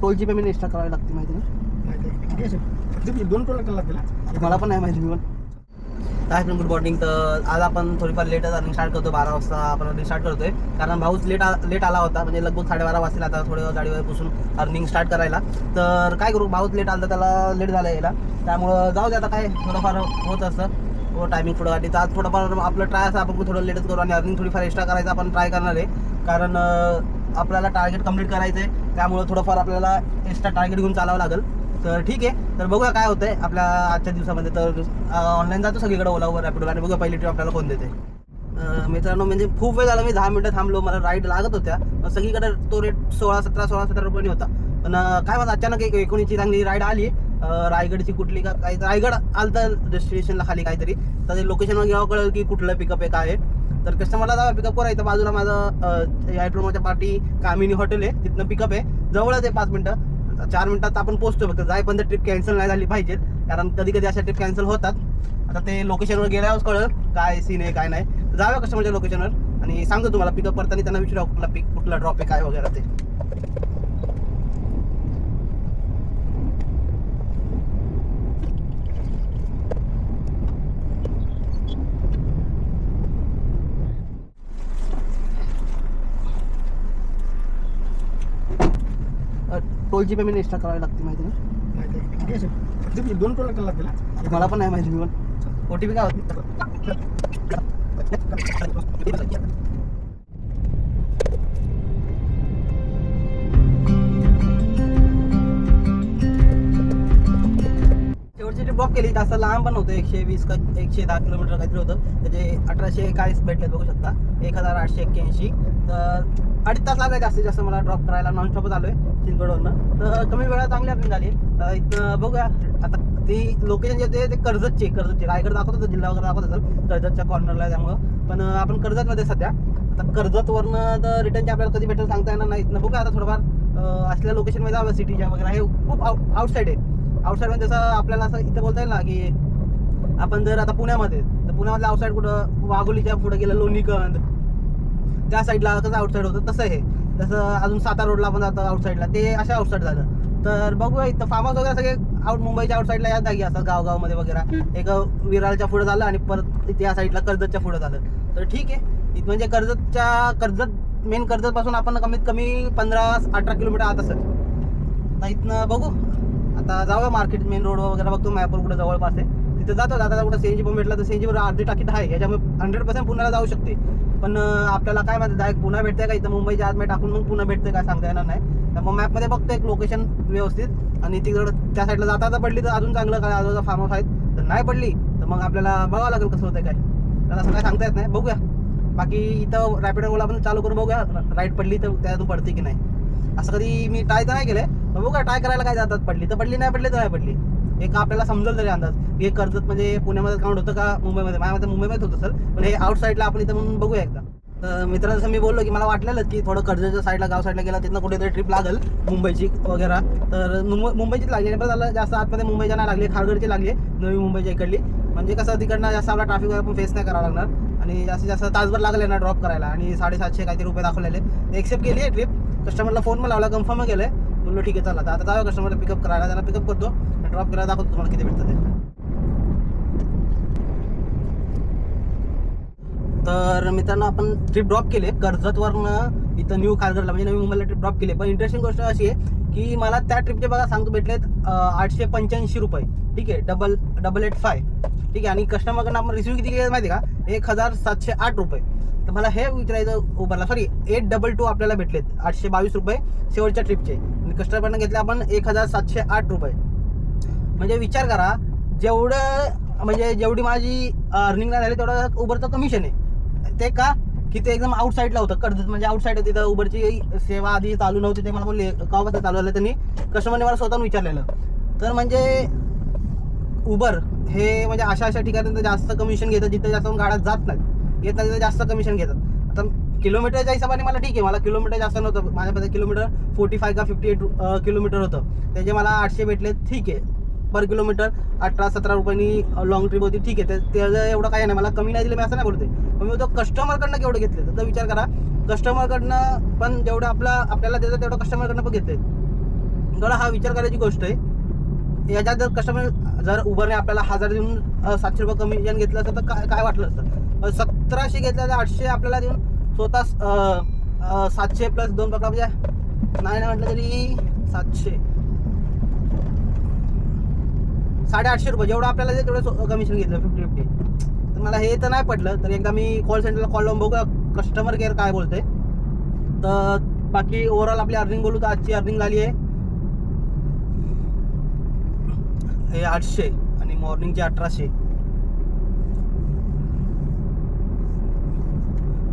टोलची payment extra करावी लागते माहिती ना? 2 टोल करायला लागतील. मला पण नाही माहिती. मी पण काय गुड मॉर्निंग. तर आज आपण थोडीफार लेटच अर्निंग स्टार्ट करतो. 12 वाजता आपण अर्निंग स्टार्ट करतोय कारण भाऊच लेट आला होता. म्हणजे लगभग 12:30 वाजतील आता थोडं गाडीवर बसून अर्निंग स्टार्ट करायला. तर काय करू, भाऊच लेट आला तर त्याला लेट झालं यायला. त्यामुळं जाऊ दे, आता काय थोडंफार होत असतं व टायमिंग पुढं गाडी. तर आज थोडंफार आपलं ट्राय असं आपण थोडं लेटच करू आणि अर्निंग थोडीफार एक्स्ट्रा करायचं आपण ट्राय करणार आहे. कारण आपल्याला टार्गेट कंप्लीट करायचं आहे. त्यामुळं थोडंफार आपल्याला एक्स्ट्रा टार्गेट घेऊन चालावं लागेल. तर ठीक आहे, तर बघूया काय होतंय आपल्या आजच्या दिवसामध्ये. तर ऑनलाईन जातो सगळीकडे ओलावर रॅपिडो आणि बघूया पहिली ट्रिप आपल्याला कोण देते. मित्रांनो, म्हणजे खूप वेळ झाला, मी 10 मिनिटं थांबलो. मला राईड लागत होत्या. सगळीकडे तो रेट 16-17 रुपयांनी होता. पण काय माझं अचानक एक 19ची चांगली राईड आली. रायगडची कुठली का काही, रायगड आलतं डेस्टिनेशनला खाली काहीतरी. तर ते लोकेशनवर गेल्यावर कळलं की कुठलं पिकअप आहे काय आहे. तर कस्टमरला जावं पिकअप करायचं. बाजूला माझं यायट्रोमाच्या पाठी कामिनी हॉटेल आहे, तिथनं पिकअप आहे. जवळच आहे 5 मिनिटं 4 मिनिटात आपण पोहोचतो. फक्त जाईपर्यंत ट्रिप कॅन्सल नाही झाली पाहिजे, कारण कधी कधी अशा ट्रिप कॅन्सल होतात. आता ते लोकेशनवर गेल्यावर कळलं काय सीन आहे काय नाही. जाऊया कस्टमरच्या लोकेशनवर आणि सांगतो तुम्हाला. पिकअप करताना त्यांना विचारा कुठला ड्रॉप आहे काय वगैरे ते. टोलची पेमेंट एक्स्ट्रा करावी लागते माहिती ना? 2 टोल करायला लागतील. मला पण नाही माहिती. मी पण OTP काय होती. शेवटची ट्रिप ब्लॉक केली. जास्त लांब पण नव्हतं, 120 का 110 किलोमीटर काहीतरी होतं. त्याचे 1840 भेटले बघू शकता, 1881. तर 2.5 तास लागायचे जास्तीत जास्त मला ड्रॉप करायला. नॉनस्टॉपच आलोय चिंचवडवरनं. तर कमी वेळात चांगली अर्निंग झाली. तर इथं बघूया आता ती लोकेशन जे ते कर्जतची रायगड दाखवत होतं, जिल्हा वगैरे दाखवत असेल कर्जतच्या कॉर्नरला. त्यामुळं पण आपण कर्जतमध्ये सध्या. आता कर्जतवरनं तर रिटर्नचे आपल्याला कधी भेटेल सांगता येणार नाही. बघूया आता थोडंफार असल्या लोकेशनमध्ये जावं, सिटीच्या वगैरे. हे खूप आउटसाईड आहे. आउटसाईडमध्ये जसं आपल्याला असं इथं बोलता येईल ना की आपण जर आता पुण्यामध्ये, तर पुण्यामधलं आउटसाईड कुठं वाघोलीच्या पुढे गेलं लोणीकंद त्या साईडला कसं आउटसाईड होतं तसं हे. जसं अजून सातारा रोडला आपण जातं आउटसाईडला, ते अशा आउटसाईड झालं. तर बघूया इथं फार्म हाऊस वगैरे सगळे मुंबईच्या आउटसाईडला या जागी असतात, गावगावमध्ये वगैरे. एक विरारच्या पुढे झालं आणि परत त्या साईडला कर्जतच्या पुढे झालं. तर ठीक आहे, इथं म्हणजे कर्जत मेन कर्जतपासून आपण कमीत कमी 15-18 किलोमीटर आत असेल. तर इथनं बघू आता जाऊया मार्केट मेन रोड वगैरे बघतो मॅपवर कुठं जवळपास आहे तिथे जातो. आता कुठं CNG पण भेटला तर CNGवर अर्धी टाकीत आहे. याच्यामुळे 100% पुण्याला जाऊ शकते. पण आपल्याला काय माहिती डायरेक्ट पुन्हा भेटते का, इथं मुंबईच्या आत टाकून मग पुन्हा भेटते काय सांगता येणार नाही. तर मग मॅपमध्ये बघतो एक लोकेशन व्यवस्थित, आणि तिकडं त्या साईडला जाता पडली तर अजून चांगलं, काय आजूबाजूला फार्म हाऊस आहेत. तर नाही पडली तर मग आपल्याला बघावं लागेल कसं होतं काय. तर असं काय सांगता येत नाही. बघूया. बाकी इथं रॅपिडो ओला आपण चालू करून बघूया, राईट पडली तर त्यातून पडते की नाही. असं कधी मी ट्राय तर नाही केलंय, पण बघूया ट्राय करायला काय जातात. पडली तर पडली, नाही पडली तर नाही पडली. एक आपल्याला समजेल तरी अंदाज की कर्जत म्हणजे पुण्यामध्ये काउंट होतं का मुंबईमध्ये. माझ्यामध्ये मुंबईमध्ये होतं सर, पण हे आउट साईडला आपण इथं म्हणून बघूया एकदा. तर मित्रांनो, जसं मी बोललो की मला वाटलेलं की थोडं कर्जतच्या साईडला, गाव साईडला गेला तिथनं कुठेतरी ट्रिप लागेल मुंबईची वगैरे. तर मुंबईचीच लागली. पण झालं जास्त आतमध्ये मुंबईच्या नाही लागली, खारघरची लागली, नवी मुंबईच्या इकडली. म्हणजे कसं तिकडनं जास्त आपला ट्रॅफिक वगैरे पण फेस नाही करावं लागणार. आणि जास्तीत जास्त तासभर लागले ना ड्रॉप करायला. आणि 750 काहीतरी रुपये दाखवलेले. एक्सेप्ट केली आहे ट्रिप. कस्टमरला फोन पण लावला, कन्फर्म केलं आहे. बोललो ठीक आहे चला. आता जाऊया कस्टमरला पिकअप करायला. त्यांना पिकअप करतो, ड्रॉप करायला दाखवतो तुम्हाला किती भेटतं ते. तर मित्रांनो, आपण ट्रिप ड्रॉप केले कर्जतवरनं इथं न्यू खारघरला, म्हणजे नवी मुंबईला ट्रिप ड्रॉप केली. पण इंटरेस्टिंग गोष्ट अशी आहे की मला त्या ट्रिपचे बघा सांगतो भेटलेत 885 रुपये. ठीक आहे, 885. ठीक आहे. आणि कस्टमरकडनं आपण रिसिव्ह किती केले माहिती का, 1708 रुपये. तर मला हे विचारायचं उबरला, सॉरी 822 आपल्याला भेटलेत, 822 रुपये शेवटच्या ट्रिपचे. आणि कस्टमरकडनं घेतले आपण 1708 रुपये. म्हणजे विचार करा, जेवढी माझी अर्निंग नाही झाली तेवढं उबरचं कमिशन आहे. ते का की ते एकदम आउटसाईडला होतं. कर्जत म्हणजे आउटसाईड आहे. तिथं उबरची सेवा आधी चालू नव्हती. ते मला बोलले केव्हा चालू झालं, त्यांनी कस्टमरने मला स्वतःहून विचारलेलं. तर म्हणजे उबर हे म्हणजे अशा ठिकाणी जास्त कमिशन घेतात जिथे जास्त गाड्या जात नाहीत, येतात तिथे जास्त कमिशन घेतात. आता किलोमीटरच्या हिशोबाने मला ठीक आहे, मला किलोमीटर जास्त नव्हतं. माझ्यामध्ये किलोमीटर 45 का 58 किलोमीटर होतं. त्याचे मला 800 भेटले. ठीक आहे, पर किलोमीटर 18-17 रुपयांनी लॉंग ट्रिप होती. ठीक आहे, त्याचं एवढं काही नाही, मला कमी नाही दिलं मी असं नाही बोलते. पण मी तो कस्टमरकडनं केवढं घेतले तर विचार करा. कस्टमरकडनं पण जेवढं आपल्याला देतं तेवढं कस्टमरकडनं पण घेतले. थोडा हा विचार करायची गोष्ट आहे. याच्यात जर कस्टमर जर उबरने आपल्याला 1000 देऊन 700 रुपये कमिशन घेतलं असतं तर काय वाटलं असतं. 1700 घेतलं तर 800 आपल्याला देऊन स्वतः 700 प्लस 2 पकडा म्हणजे नाही म्हटलं तरी 700 850 रुपये जेवढं आपल्याला ते तेवढं कमिशन घेतलं 50-50. तर मला हे तर नाही पटलं. तर एकदा मी कॉल सेंटरला कॉल लावून बघूया कस्टमर केअर काय बोलते. तर बाकी ओव्हरऑल आपली अर्निंग बोलू तर आजची अर्निंग झाली आहे हे 800 आणि मॉर्निंगचे 1800.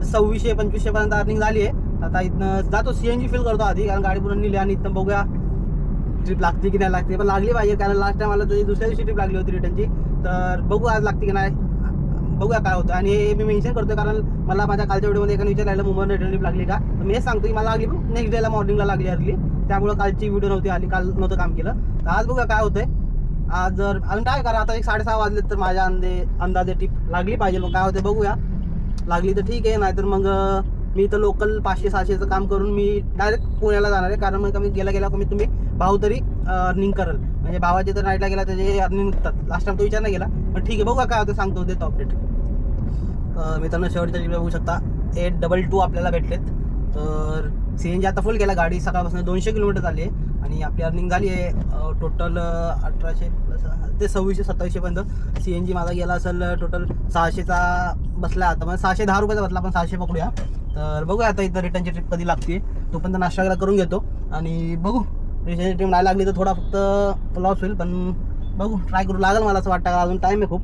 2600-2500 पर्यंत अर्निंग झाली आहे. आता इथनं जातो CNG फिल करतो आधी कारण गाडी पूर्ण नेली आणि इथनं बघूया ट्रिप लागते की नाही लागते. पण लागली पाहिजे कारण लास्ट टाइम मला तरी दुसऱ्या दिवशी ट्रिप लागली होती रिटर्नची. तर बघू आज लागते की नाही बघूया काय होतं. आणि हे मी मेन्शन करतो कारण मला माझ्या कालच्या व्हिडिओमध्ये एकाने विचारलं मुंबईला रिटर्न ट्रिप लागली का. तर मी हेच सांगतो की मला लागली पण नेक्स्ट डेला मॉर्निंगला लागली अर्ली. त्यामुळे कालची व्हिडिओ नव्हती आली काल नव्हतं काम केलं. तर आज बघूया काय होतंय. आज जर अजून काय करा आता 6:30 वाजले तर माझ्या अंदाजे ट्रिप लागली पाहिजे. मग काय होते बघूया. लागली तर ठीक आहे नाहीतर मग मी तर लोकल 500-600चं काम करून मी डायरेक्ट पुण्याला जाणार आहे. कारण मग कमी गेला कमीत तुम्ही भाव तरी अर्निंग करेल. म्हणजे भावाचे तर नाईटला गेला त्याचे अर्निंग निघतात. लास्ट टाइम तो विचार नाही गेला पण ठीक आहे बघूया काय होतं सांगतो देतो अपडेट. मित्रांनो शेवटच्या ट्रिपला बघू शकता 822 आपल्याला भेटलेत. तर CNG आता फुल केला. गाडी सकाळपासून 200 किलोमीटर झाली आहे आणि आपली अर्निंग झाली आहे टोटल 1800 ते 2600-2700 पर्यंत. CNG माझा गेला असेल टोटल 600चा बसला. आता म्हणजे 610 रुपयाचा बसला आपण 600 पकडूया. तर बघूया आता इथं रिटर्नची ट्रिप कधी लागते तोपर्यंत नाश्ता वगैरे करून घेतो आणि बघू. रिटर्नची ट्रिप नाही लागली तर थोडा फक्त लॉस होईल पण बघू ट्राय करू. लागेल मला असं वाटतं. अजून टाईम आहे खूप.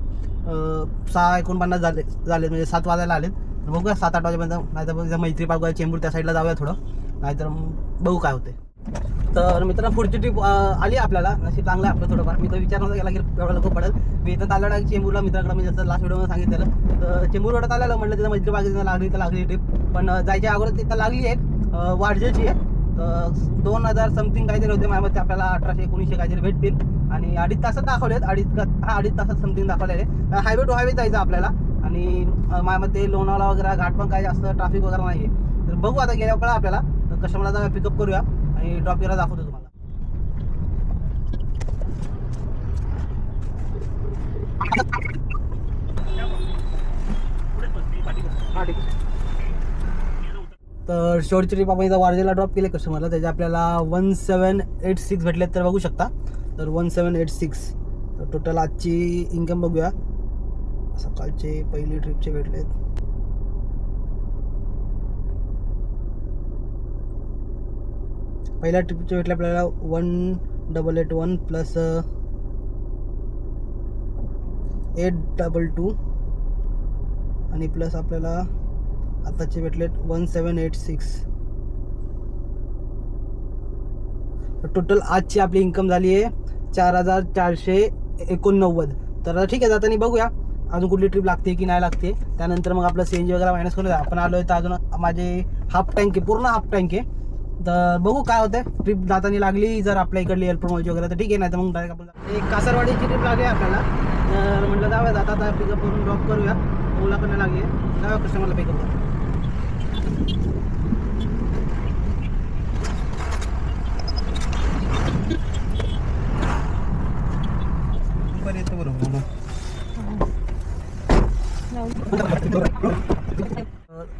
6:49 झाले म्हणजे 7 वाजायला आलेत. बघूया 7-8 वाजेपर्यंत. नाहीतर बघ मैत्री पार्क चेंबूर त्या साईडला जाऊया थोडं. नाहीतर बघू काय होते. तर मित्रांनो पुढची ट्रिप आली आपल्याला. नशीब चांगलं आहे आपलं थोडंफार. मी तर विचार नव्हता केला की एवढं लोक पडेल. मी इथं चालला चेंबूरला मित्राकडे मी जसं लास्ट व्हिडिओमध्ये सांगितलेलं. तर चेंबूर रोडात आलेलं म्हटलं तिथं मैत्री पार्क लागली ट्रिप. पण जायच्या अगोदर तिथं लागली आहे वाडजेची आहे. तर 2000 समथिंग काहीतरी होते माझ्यामध्ये आपल्याला 1800-1900 काहीतरी भेटतील. आणि 2.5 तासात दाखवलेत. 2.5 तासात समथिंग दाखवलेले. हायवे टू हायवे जायचं आपल्याला. आणि माझ्यामध्ये लोणावळा वगैरे घाट पण काही जास्त ट्रॅफिक वगैरे नाही आहे. तर बघू आता गेल्यावर कळा आपल्याला. तर कस्टमरला जाऊया पिकअप करूया आणि ड्रॉप करायला दाखवतो तुम्हाला. तर शेवटची ट्रिप आपण इथं वारजेला ड्रॉप केले कस्टमरला. त्याचे आपल्याला 1786 भेटलेत तर बघू शकता. तर 1786 तर टोटल आजची इन्कम बघूया. सकाळचे पहिली ट्रिपचे भेटलेत. पहिल्या ट्रिपचे भेटले आपल्याला 1881 प्लस 822 आणि प्लस आपल्याला आताचे भेटलेत 1786. टोटल आजची आपली इन्कम झाली आहे 4489. तर ठीक आहे जाताना बघूया अजून कुठली ट्रिप लागते की नाही लागते. त्यानंतर मग आपलं CNG वगैरे मायनस करूया. आपण आलो आहे तर अजून माझे हाफ टँक आहे पूर्ण हाफ टँक आहे. तर बघू काय होतं. ट्रिप जाताना लागली जर आपल्या इकडली एअरपोर्ट मॉलची वगैरे तर ठीक आहे. नाही तर मग डायरेक्ट आपण एक कासारवाडीची ट्रिप लागली आपल्याला. तर म्हटलं जाऊया जाता पिकअप करून ड्रॉप करूया. ओलाकडनं लागली आहे जाऊया कस्टमरला पिकअप करू.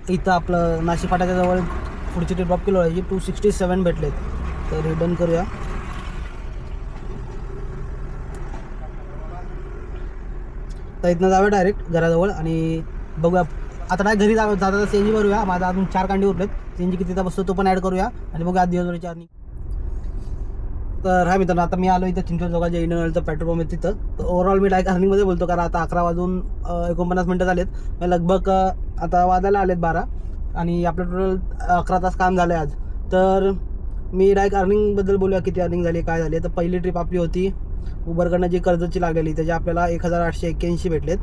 इथं आपलं नाशिक फाट्याच्या जवळ पुढची ट्रिप ड्रॉप केलो आहे 267 भेटलेत. तर रिटर्न करूया. तर इथनं जाऊया डायरेक्ट घराजवळ आणि बघूया. आता नाही घरी जाता CNG भरूया. माझा अजून 4 कांडी उरलेत. CNG कितीचा बसतो तो पण ॲड करूया आणि बघूया आज दिवसभराची अर्निंग. तर हा मित्रांनो आता मी आलो इथं चिंचवड चौकाच्या इंडियनचं पेट्रोल पंप आहे तिथं. तर ओव्हरऑल मी डायरेक्ट अर्निंगमध्ये बोलतो कारण आता 11 वाजून 49 मिनटं झालेत. लगभग आता वाजायला आलेत 12 आणि आपलं टोटल 11 तास काम झालं आहे आज. तर मी डायरेक्ट अर्निंगबद्दल बोलूया किती अर्निंग झाली काय झाली. तर पहिली ट्रिप आपली होती उबरकडनं जी कर्जतची लागलेली त्याचे आपल्याला 1881 भेटलेत.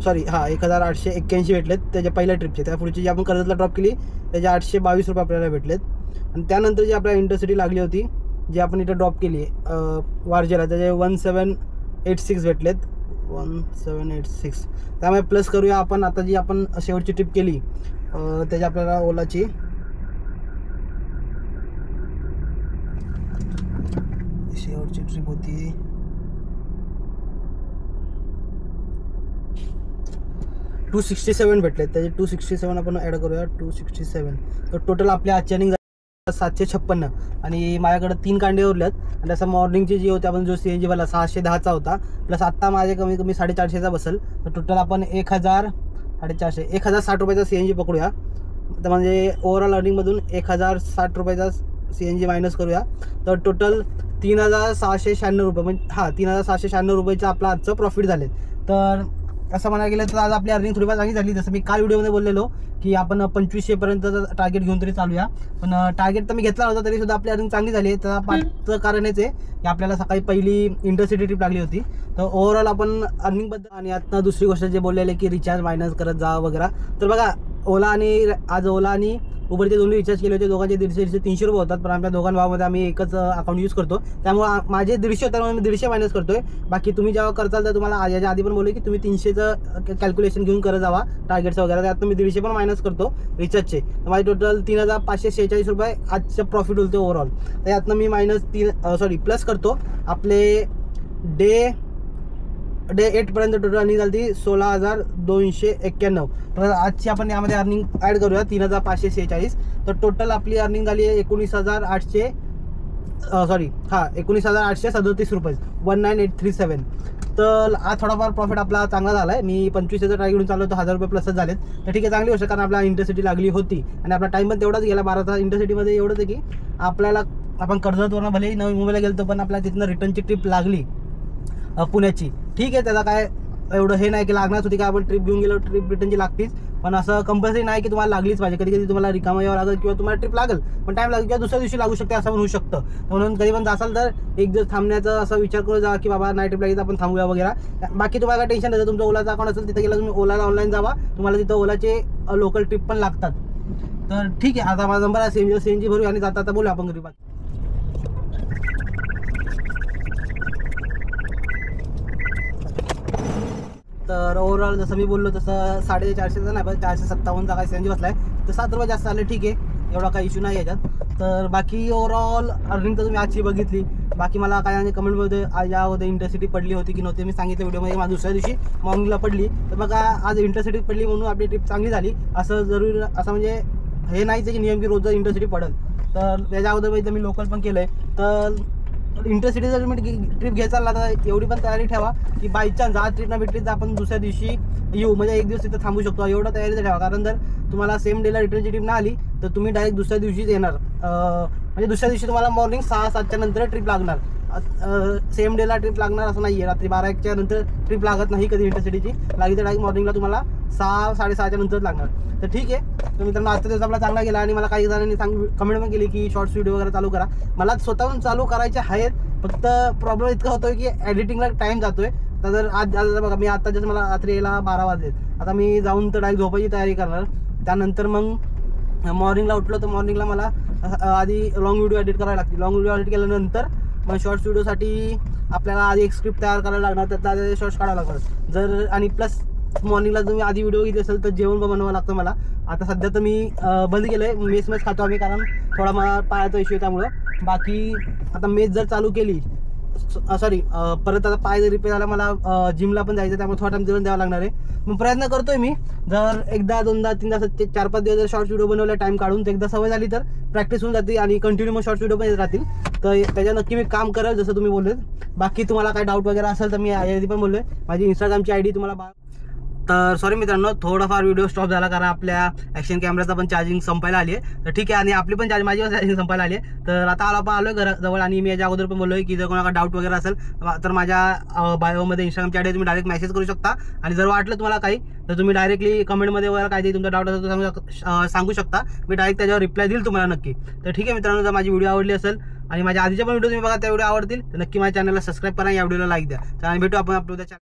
सॉरी 1881 भेटलेत त्याच्या पहिल्या ट्रिपचे. त्या पुढची जी आपण कर्जतला ड्रॉप केली त्याचे 822 रुपये आपल्याला भेटलेत. आणि त्यानंतर जी आपल्याला इंटरसिटी लागली होती जी आपण इथं ड्रॉप केली वारजेला त्याचे 1786 भेटलेत. 1786 त्यामुळे प्लस करूया आपण आता जी आपण शेवटची ट्रिप केली त्याची आपल्याला ओलाची शेवटची ट्रिप होती 267 भेटले, त्याचे 267 आपण ॲड करूया 267. तर टोटल आपल्या आजच्या अर्निंग 756 आणि माझ्याकडे 3 कांडे उरल्यात. आणि असं मॉर्निंगची जी होती आपण जो CNG वाला 610चा होता प्लस आत्ता माझे कमी कमी 450चा बसेल. तर टोटल आपण 1060 रुपयाचा CNG पकडूया. तर म्हणजे ओव्हरऑल अर्निंगमधून 1060 रुपयाचा CNG मायनस करूया. तर टोटल 3696 रुपये म्हणजे 3696 रुपयाचं आपलं आजचं प्रॉफिट झाले. तर असं म्हणायला गेलं तर आज आपली अर्निंग थोडीफार चांगली झाली. जसं मी काल व्हिडिओमध्ये बोललेलो की आपण 2500पर्यंतचं टार्गेट घेऊन तरी चालूया, पण टार्गेट तर मी घेतला होता तरी सुद्धा आपली अर्निंग चांगली झाली. तर पाचचं कारण हेच आहे की आपल्याला सकाळी पहिली इंटरसिटी ट्रिप लागली होती. तर ओव्हरऑल आपण अर्निंगबद्दल आणि आता दुसरी गोष्ट जे बोललेले की रिचार्ज मायनस करत जा वगैरे. तर बघा आज ओला आणि उबरचे दोन्ही रिचार्ज केले होते. दोघांचे 150-300 रुपये होतात, पण आमच्या दोघां भावामध्ये आम्ही एकच अकाउंट यूज करतो. त्यामुळे माझे 150 होतात म्हणून मी 150 मायनस करतोय. बाकी तुम्ही जेव्हा करताल तर तुम्हाला याच्या आधी पण बोलले की तुम्ही 300चं कॅल्क्युलेशन घेऊन करत जावा टार्गेट्स वगैरे. त्यात मी 150 पण मायनस करतो रिचार्जचे. तर माझे टोटल 3546 रुपये आजचं प्रॉफिट होते ओव्हरऑल. तर यातनं मी प्लस करतो आपले डे 8 पर्यंत टोटल अर्निंग झाली 16,291. तर आजची आपण यामध्ये अर्निंग ॲड करूया 3546. तर टोटल आपली अर्निंग झाली आहे 19,837 रुपये 19837. तर आज थोडाफार प्रॉफिट आपला चांगला झाला आहे. मी 25चा ट्राय घेऊन चाललो तर 1000 रुपये प्लसच झालेत. तर ठीक आहे, चांगली गोष्ट, कारण आपला इंटरसिटी लागली होती आणि आपला टाईम पण तेवढाच गेला 12 तास. इंटरसिटीमध्ये एवढंच आहे की आपल्याला आपण कर्जतवरून भलेही नवी मुंबईला गेलो पण आपल्याला तिथनं रिटर्नची ट्रिप लागली पुण्याची. ठीक आहे, त्याचा काय एवढं हे नाही की लागणारच होती, काय आपण ट्रिप घेऊन गेलो ट्रिप रिटर्नची लागतीच. पण असं कंपल्सरी नाही की तुम्हाला लागलीच पाहिजे. कधी कधी तुम्हाला रिकामा यावं लागेल किंवा तुम्हाला ट्रिप लागेल पण टाईम लागेल किंवा दुसऱ्या दिवशी लागू शकते, असं पण होऊ शकतं. म्हणून कधी पण जासाल तर एक दिवस थांबण्याचा असा विचार करू जा की बाबा नाही ट्रिप लागली तर आपण थांबूया वगैरे. बाकी तुम्हाला काय टेन्शन नाही. तुमचं ओलाचं अकाउंट असेल तिथे गेला तुम्ही ओलाला ऑनलाईन जावा, तुम्हाला तिथं ओलाचे लोकल ट्रिप पण लागतात. तर ठीक आहे, आता माझा नंबर आहे CNG भरूया आणि जाता बोलू आपण घरी. तर ओव्हरऑल जसं मी बोललो तसं 450चा नाही पण 457चा काही CNG बसला आहे. तर 7 रुपये जास्त आले, ठीक आहे, एवढा काही इश्यू नाही याच्यात. तर बाकी ओव्हरऑल अर्निंग तर तुम्ही आजची बघितली. बाकी मला काय कमेंटमध्ये यामध्ये इंटरसिटी पडली होती की नव्हती, मी सांगितलं व्हिडिओमध्ये मला दुसऱ्या दिवशी मॉर्निंगला पडली. तर बघा आज इंटरसिटी पडली म्हणून आपली ट्रिप चांगली झाली असं जरूर असं म्हणजे हे नाहीच आहे की नियम की रोज इंटरसिटी पडेल. तर त्याच्या अगोदर मी लोकल पण केलं आहे. तर इंटरसिटी जर तुम्ही ट्रिप घ्यायचा ना तर एवढी पण तयारी ठेवा की बाय चान्स आज ट्रिप ना भेटली तर आपण दुसऱ्या दिवशी येऊ, म्हणजे एक दिवस तिथं थांबू शकतो. एवढं तयारी तर ठेवा, कारण जर तुम्हाला सेम डेला रिटर्नची ट्रिप ना आली तर तुम्ही डायरेक्ट दुसऱ्या दिवशीच येणार. म्हणजे दुसऱ्या दिवशी तुम्हाला मॉर्निंग 6-7च्या नंतर ट्रिप लागणार. सेम डेला ट्रिप लागणार असं नाही आहे. रात्री 12-1च्या नंतर ट्रिप लागत नाही कधी इंटरसिटीची. लागली तर डायरेक्ट मॉर्निंगला तुम्हाला 6-6:30च्या नंतर लागणार. तर ठीक आहे, तर मित्रांनो आजचा दिवस आपला चांगला गेला. आणि मला काही जणांनी कमेंट पण केली की शॉर्ट्स व्हिडिओ वगैरे चालू करा. मला स्वतःहून चालू करायचे आहेत, फक्त प्रॉब्लेम इतका होतोय की एडिटिंगला टाईम जातोय. तर जर आज बघा मी आता जसं मला रात्री यायला 12 वाजलेत, आता मी जाऊन तर डायरेक्ट झोपायची तयारी करणार. त्यानंतर मग मॉर्निंगला उठलो तर मॉर्निंगला मला आधी लॉंग व्हिडिओ एडिट करायला लागते. लॉंग व्हिडिओ एडिट केल्यानंतर मग शॉर्ट्स व्हिडिओसाठी आपल्याला आधी एक स्क्रिप्ट तयार करायला लागणार, त्याचा आधी शॉर्ट्स काढावं लागणार. जर आणि प्लस मॉर्निंगला तुम्ही आधी व्हिडिओ घेतली असेल तर जेवण पण बनवावं लागतं मला. आता सध्या तर मी बंद केलं आहे, मेस खातो आम्ही, कारण थोडा मला पायाचा इश्यू आहे त्यामुळं. बाकी आता मेस जर चालू केली परत आता पाय जर रिपेअर झाला मला जिमला पण जायचं, त्यामुळे थोडा टाइम जेवण द्यावं लागणार आहे. मग प्रयत्न करतोय मी, जर 1दा 2दा 3दा 4-5 दिवस जर शॉर्ट्स व्हिडिओ बनवला टाइम काढून तर एकदा सवय झाली तर प्रॅक्टिस होऊन जाते आणि कंटिन्यू मग शॉर्ट्स व्हिडिओ पण येत राहतील. तर त्याच्या नक्की मी काम करेल जसं तुम्ही बोललेत. बाकी तुम्हाला काय डाऊट वगैरे असेल तर मी आधी पण बोललोय, माझी इंस्टाग्रामची ID तुम्हाला तर सॉरी मित्रांनो थोडाफार व्हिडिओ स्टॉप झाला कारण आपल्या ॲक्शन कॅमेराचा पण चार्जिंग संपायला आली आहे. तर ठीक आहे, आणि आपली पण माझी पण चार्जिंग संपायला आली आहे. तर आता आलोय घराजवळ. आणि मी याच्या अगोदर पण बोललोय की जर कोणाला डाऊट वगैरे असेल तर माझ्या बायोमध्ये इंस्टाग्रामची ID तुम्ही डायरेक्ट मेसेज करू शकता. आणि जर वाटलं तुम्हाला काही तर तुम्ही डायरेक्टली कमेंटमध्ये वगैरे काही तुमचा डाऊट असेल तर सांगू शकता. मी डायरेक्ट त्याच्यावर रिप्लाय देईल तुम्हाला नक्की. तर ठीक आहे मित्रांनो, जर माझी व्हिडिओ आवडली असेल आणि माझ्या आधीच्या पण व्हिडिओ तुम्ही बघा त्या व्हिडिओ आवडतील तर नक्की माझ्या चॅनलला सबस्क्राईब करा, या व्हिडिओला लाईक द्या. तर आणि भेटू आपण आपल्या